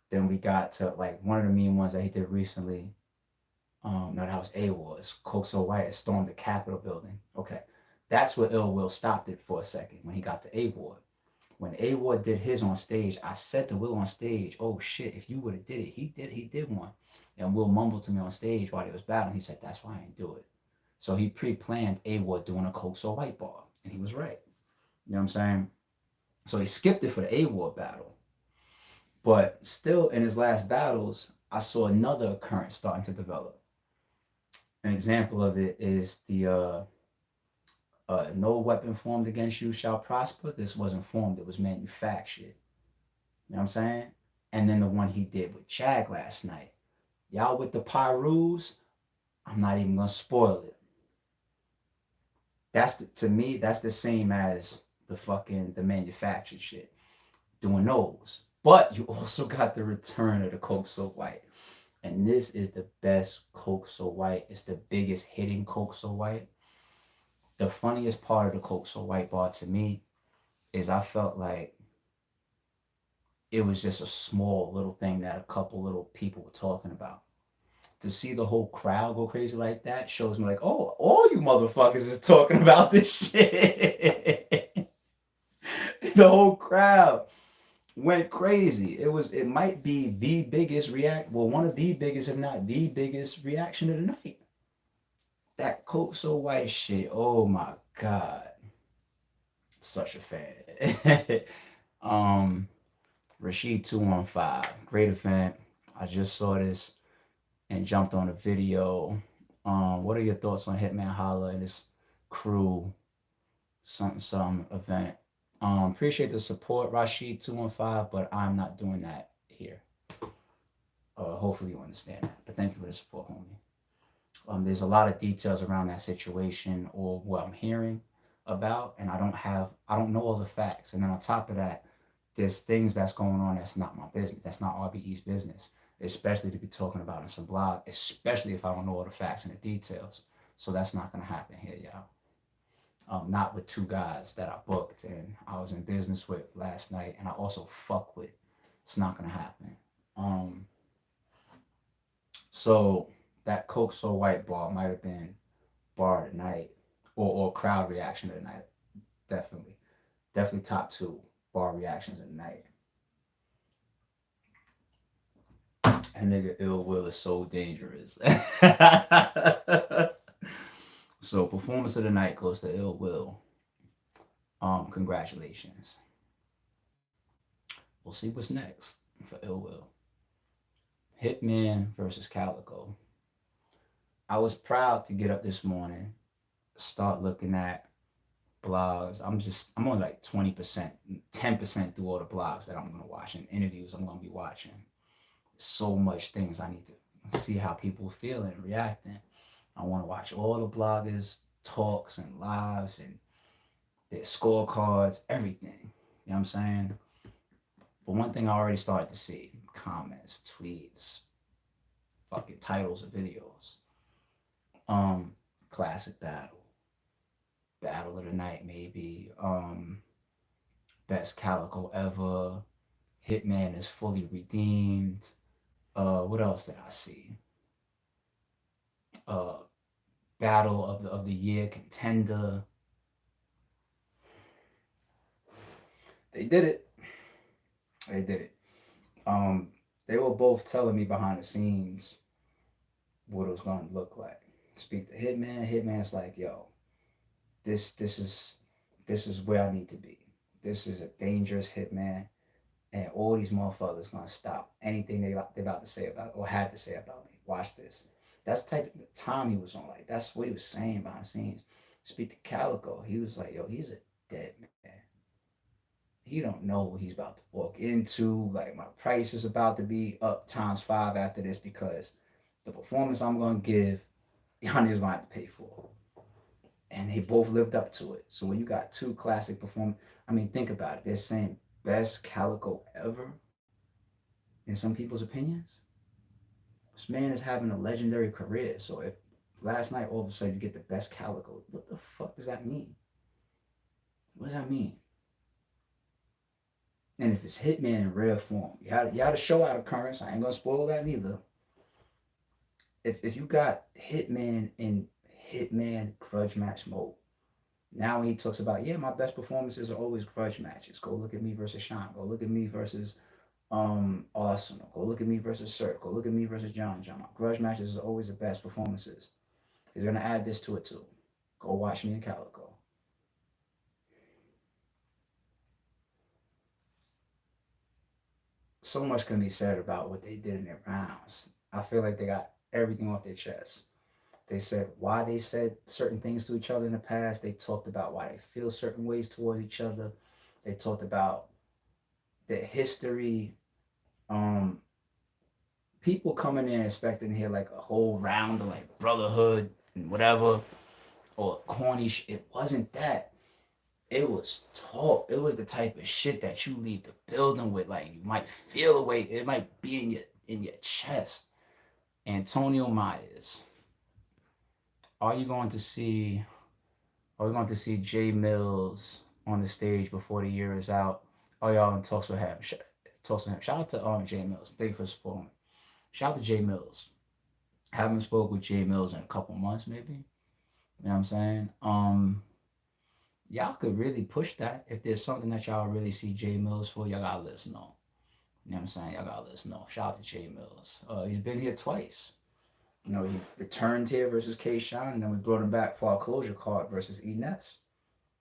Then we got to like one of the mean ones that he did recently. No, that was AWAR. It's Coke So White. It stormed the Capitol building. Okay, that's where Ill Will stopped it for a second when he got to AWAR. When AWAR did his on stage, I said to Will on stage, "Oh shit! If you would have did it, he did one." And Will mumbled to me on stage while he was battling. He said, "That's why I didn't do it." So he pre-planned AWAR doing a Coke So White bar, and he was right. You know what I'm saying? So he skipped it for the AWAR battle, but still in his last battles, I saw another occurrence starting to develop. An example of it is the no weapon formed against you shall prosper. This wasn't formed, it was manufactured. You know what I'm saying? And then the one he did with Chag last night. Y'all with the Pyrus, I'm not even gonna spoil it. To me, that's the same as the manufactured shit. Doing those. But you also got the return of the Coke So White. And this is the best Coke So White. It's the biggest hitting Coke So White. The funniest part of the Coke So White bar to me is I felt like it was just a small little thing that a couple little people were talking about. To see the whole crowd go crazy like that shows me like, oh, all you motherfuckers is talking about this shit. The whole crowd went crazy. It might be the biggest one of the biggest, if not the biggest reaction of the night. That Coke So White shit. Oh my god. Such a fan. Rashid 215. Great event. I just saw this and jumped on a video. What are your thoughts on Hitman Holla and his crew some event? Appreciate the support, Rashid 215, but I'm not doing that here. Hopefully you understand that. But thank you for the support, homie. There's a lot of details around that situation or what I'm hearing about, and I don't know all the facts. And then on top of that, there's things that's going on that's not my business. That's not RBE's business, especially to be talking about in some blog, especially if I don't know all the facts and the details. So that's not gonna happen here, y'all. Not with two guys that I booked and I was in business with last night, and I also fuck with. It's not gonna happen. So that Coke So White bar might have been bar of the night or crowd reaction of the night. Definitely. Definitely top two bar reactions of the night. And nigga Ill Will is so dangerous. So performance of the night goes to Ill Will. Congratulations. We'll see what's next for Ill Will. Hitman versus Calico. I was proud to get up this morning, start looking at blogs. I'm on like 20%, 10% through all the blogs that I'm gonna watch and interviews I'm gonna be watching. So much things I need to see how people feeling, reacting. I want to watch all the bloggers talks and lives and their scorecards, everything. You know what I'm saying? But one thing I already started to see: comments, tweets, fucking titles of videos. Um, Classic battle of the night, maybe. Best Calico ever. Hitman is fully redeemed. What else did I see? Uh, Battle of the year contender. They did it. They did it. Um, they were both telling me behind the scenes what it was going to look like. Speak to Hitman. Hitman's like, yo, this this is this is where I need to be. This is a dangerous Hitman, and all these motherfuckers gonna stop anything they about to say about or had to say about me. Watch this. That's the type of time he was on. Like that's what he was saying behind the scenes. Speak to Calico. He was like, yo, he's a dead man. He don't know what he's about to walk into. Like my price is about to be up times 5 after this because the performance I'm gonna give, y'all niggas gonna have to pay for. And they both lived up to it. So when you got two classic performers, I mean, think about it. They're saying best Calico ever in some people's opinions. This man is having a legendary career. So if last night all of a sudden you get the best Calico, what the fuck does that mean? What does that mean? And if it's Hitman in rare form, you had a show out of currents. I ain't gonna spoil that neither. If you got Hitman in Hitman grudge match mode, now when he talks about, yeah, my best performances are always grudge matches. Go look at me versus Sean. Go look at me versus Arsenal. Go look at me versus Surf. Go look at me versus John John. Grudge matches are always the best performances. He's gonna add this to it too. Go watch me in Calico. So much can be said about what they did in their rounds. I feel like they got everything off their chest. They said why they said certain things to each other in the past. They talked about why they feel certain ways towards each other. They talked about their history. Um, People coming in expecting to hear like a whole round of like brotherhood and whatever or corny shit. It wasn't that. It was talk. It was the type of shit that you leave the building with. Like you might feel a way. It might be in your chest. Antonio Myers. Are you going to see? Are we going to see Jay Mills on the stage before the year is out? Oh, y'all in talks with him. Talks with him. Shout out to Jay Mills. Thank you for supporting. Shout out to Jay Mills. Haven't spoke with Jay Mills in a couple months, maybe. You know what I'm saying? Y'all could really push that. If there's something that y'all really see Jay Mills for, y'all gotta let us know. You know what I'm saying? Y'all gotta let us know. Shout out to Jay Mills. He's been here twice. You know, he returned here versus K Shine, and then we brought him back for our closure card versus E Ness.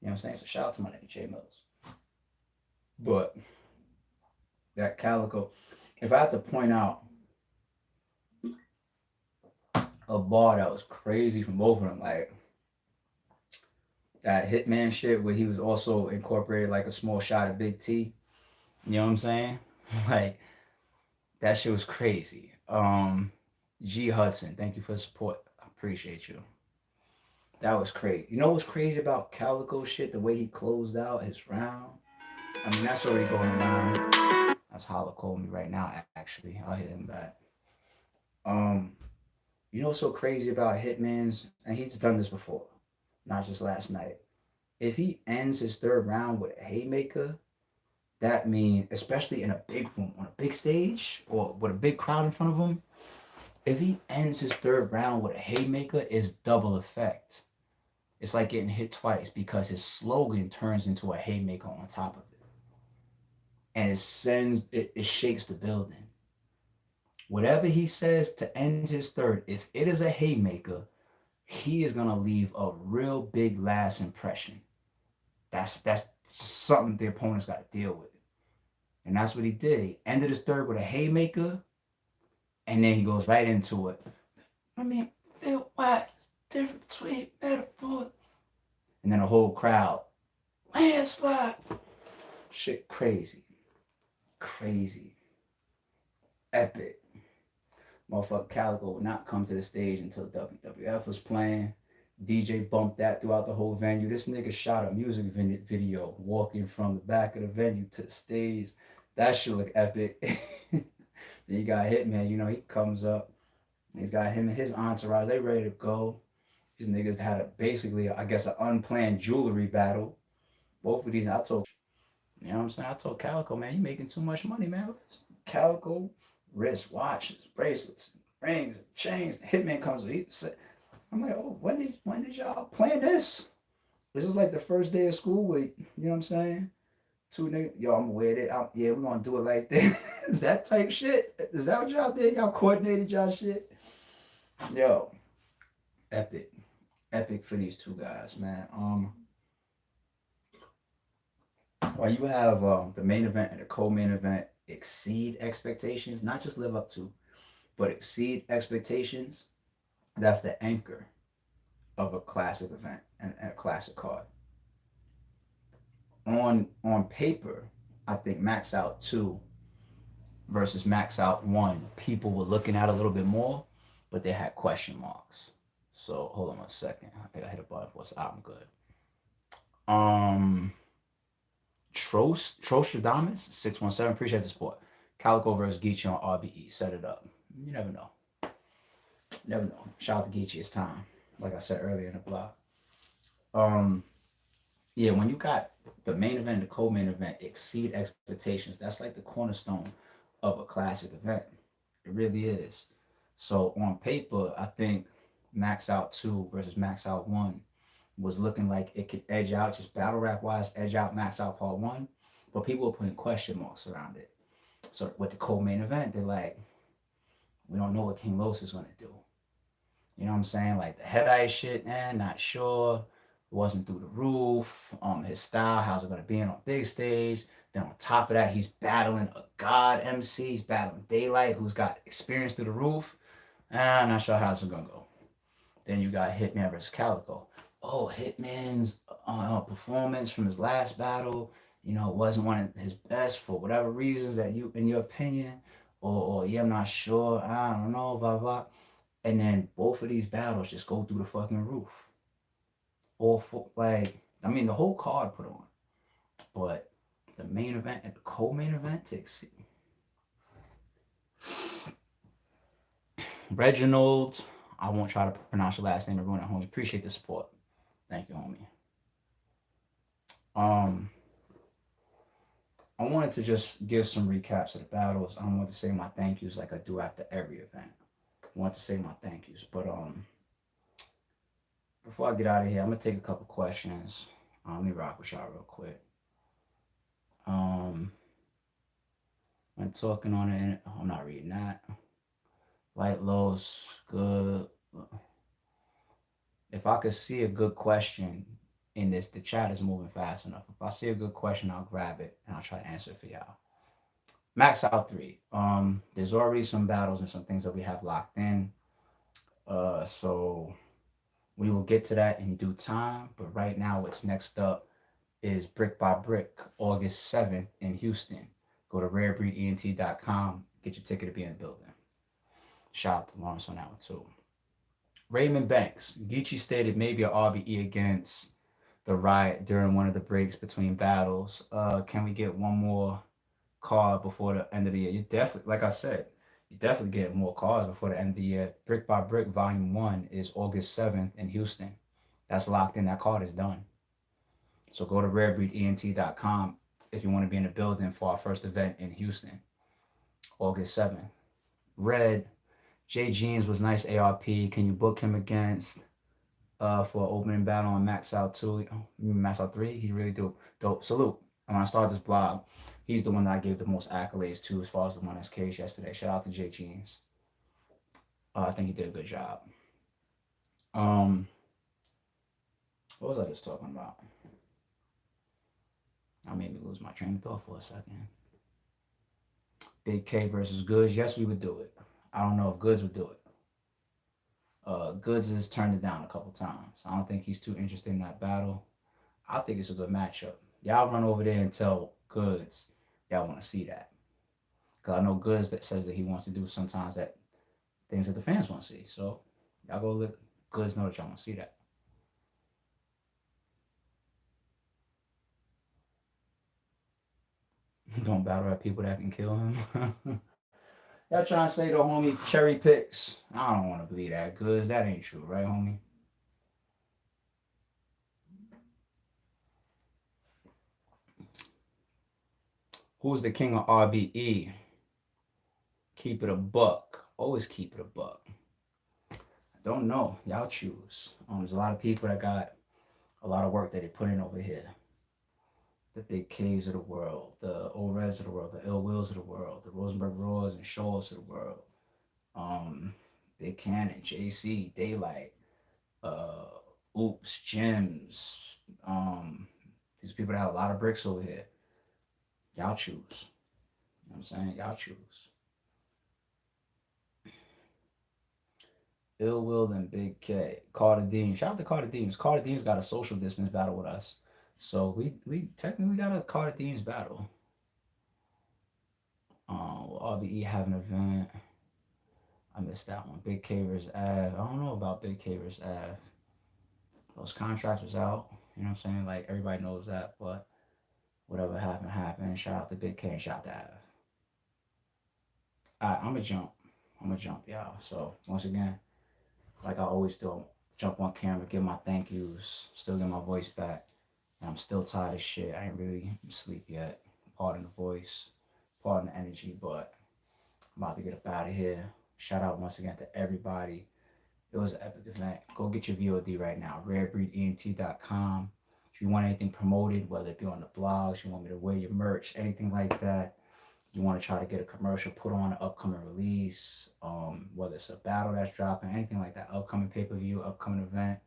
You know what I'm saying? So shout out to my nigga Jay Mills. But that Calico, if I had to point out a bar that was crazy from both of them, like that Hitman shit where he was also incorporated like a small shot of Big T. You know what I'm saying? Like that shit was crazy. G Hudson, thank you for the support. I appreciate you. That was crazy. You know what's crazy about Calico shit? The way he closed out his round. I mean, that's already going around. That's Holla calling me right now. Actually, I'll hit him back. Um, you know what's so crazy about Hitman's, and he's done this before, not just last night. If he ends his third round with a haymaker, that means, especially in a big room, on a big stage, or with a big crowd in front of him, if he ends his third round with a haymaker, it's double effect. It's like getting hit twice because his slogan turns into a haymaker on top of it. And it shakes the building. Whatever he says to end his third, if it is a haymaker, he is gonna leave a real big last impression. That's something the opponent's got to deal with. And that's what he did. He ended his third with a haymaker, and then he goes right into it. I mean, Phil White, difference between metaphor. And then the whole crowd, landslide. Shit crazy. Crazy. Epic. Motherfucker Calico would not come to the stage until WWF was playing. DJ bumped that throughout the whole venue. This nigga shot a music video walking from the back of the venue to the stage. That shit look epic. Then you got Hitman, you know, he comes up. He's got him and his entourage. They ready to go. These niggas had basically, I guess, an unplanned jewelry battle. Both of these, I told, you know what I'm saying? I told Calico, man, you making too much money, man. Calico, wrist watches, bracelets, rings, chains. Hitman comes. I'm like, oh, when did y'all plan this? This is like the first day of school week. You know what I'm saying? Two niggas, yo, I'm with it. Yeah, we're gonna do it like this. Is that type shit? Is that what y'all did? Y'all coordinated y'all shit? Yo, epic, epic for these two guys, man. While you have the main event and the co-main event exceed expectations, not just live up to, but exceed expectations. That's the anchor of a classic event and a classic card. On paper, I think Max Out 2 versus Max Out 1, people were looking at a little bit more, but they had question marks. So hold on one second. I think I hit a button for us. I'm good. Trostradamus 617. Appreciate the support. Calico versus Geechee on RBE. Set it up. You never know. Never know. Shout out to Geechee. It's time. Like I said earlier in the blog. Yeah, when you got the main event and the co-main event exceed expectations, that's like the cornerstone of a classic event. It really is. So on paper, I think Max Out 2 versus Max Out 1 was looking like it could edge out, just battle rap wise, edge out Max Out Part 1. But people were putting question marks around it. So with the co-main event, they're like, we don't know what King Los is going to do. You know what I'm saying? Like the head ice shit, not sure. It wasn't through the roof. His style, how's it gonna be on big stage? Then on top of that, he's battling a god MC. He's battling Daylight, who's got experience through the roof. I'm not sure how it's gonna go. Then you got Hitman versus Calico. Oh, Hitman's performance from his last battle, wasn't one of his best for whatever reasons that you, in your opinion, or yeah, I'm not sure. I don't know, blah blah. And then both of these battles just go through the fucking roof. All for, like, I mean, the whole card put on, but the main event and the co-main event to exceed. Reginald, I won't try to pronounce your last name and ruin it, homie. Appreciate the support. Thank you, homie. I wanted to just give some recaps of the battles. I want to say my thank yous like I do after every event. I want to say my thank yous, but before I get out of here, I'm gonna take a couple questions. Let me rock with y'all real quick. When talking on it, I'm not reading that. Light lows, good. If I could see a good question in this, the chat is moving fast enough. If I see a good question, I'll grab it and I'll try to answer it for y'all. Max Out 3. There's already some battles and some things that we have locked in. So we will get to that in due time. But right now, what's next up is Brick by Brick, August 7th in Houston. Go to rarebreedent.com. Get your ticket to be in the building. Shout out to Lawrence on that one too. Raymond Banks. Geechee stated maybe a RBE against the Riot during one of the breaks between battles. Can we get one more card before the end of the year? You definitely, like I said, you definitely get more cards before the end of the year. Brick by Brick Volume 1 is August 7th in Houston. That's locked in. That card is done. So go to rarebreedent.com if you want to be in the building for our first event in Houston, August 7th. Red, Jay Jeans was nice ARP. Can you book him against for opening battle on Max Out 2? Max Out 3? He really do. Dope. Salute. And when I started this blog, he's the one that I gave the most accolades to as far as the one that's caged yesterday. Shout out to Jay Jeans. I think he did a good job. What was I just talking about? I made me lose my train of thought for a second. Big K versus Goods. Yes, we would do it. I don't know if Goods would do it. Goods has turned it down a couple times. I don't think he's too interested in that battle. I think it's a good matchup. Y'all run over there and tell Goods y'all want to see that. Because I know Goods that says that he wants to do sometimes that things that the fans want to see. So y'all go let Goods know that y'all want to see that. Don't battle at people that can kill him. Y'all trying to say the homie cherry picks? I don't want to believe that, cause that ain't true, right, homie? Who's the king of RBE? Keep it a buck. Always keep it a buck. I don't know. Y'all choose. There's a lot of people that got a lot of work that they put in over here. The big K's of the world, the Orez of the world, the Ill Wills of the world, the Rosenberg Roars and Shaws of the world. Um, Big Cannon, JC, Daylight, uh, Oops, Gems. Um, these people that have a lot of bricks over here. Y'all choose. You know what I'm saying? Y'all choose. Ill Will and Big K. Carter Dean. Shout out to Carter Deans. Carter Deans got a social distance battle with us. So we technically got a Carter Deans battle. RBE have an event. I missed that one. Big K versus Av. I don't know about Big K versus Av. Those contracts was out. You know what I'm saying? Like everybody knows that, but whatever happened, happened. Shout out to Big K and shout out to Av. Alright, I'm gonna jump. Y'all. So once again, like I always do, jump on camera, give my thank yous, still get my voice back. And I'm still tired of shit. I ain't really sleep yet. Pardon the voice, pardon the energy, but I'm about to get up out of here. Shout out once again to everybody. It was an epic event. Go get your VOD right now, rarebreedent.com. If you want anything promoted, whether it be on the blogs, you want me to wear your merch, anything like that, you want to try to get a commercial put on an upcoming release, whether it's a battle that's dropping, anything like that, upcoming pay-per-view, upcoming event,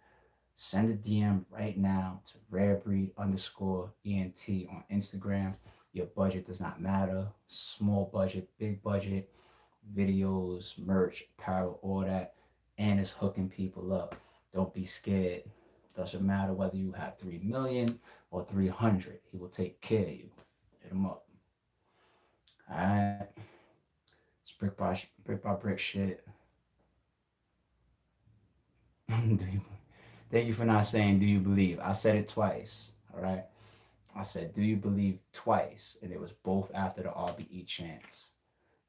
send a DM right now to rarebreed_ENT on Instagram. Your budget does not matter. Small budget, big budget, videos, merch, apparel, all that. And it's hooking people up. Don't be scared. Doesn't matter whether you have 3 million or 300. He will take care of you. Hit him up. Alright. It's brick by brick shit. Thank you for not saying do you believe. I said it twice. Alright. I said, do you believe twice? And it was both after the RBE chants.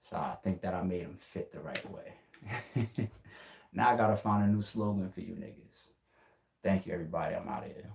So I think that I made him fit the right way. Now I gotta find a new slogan for you niggas. Thank you, everybody. I'm out of here.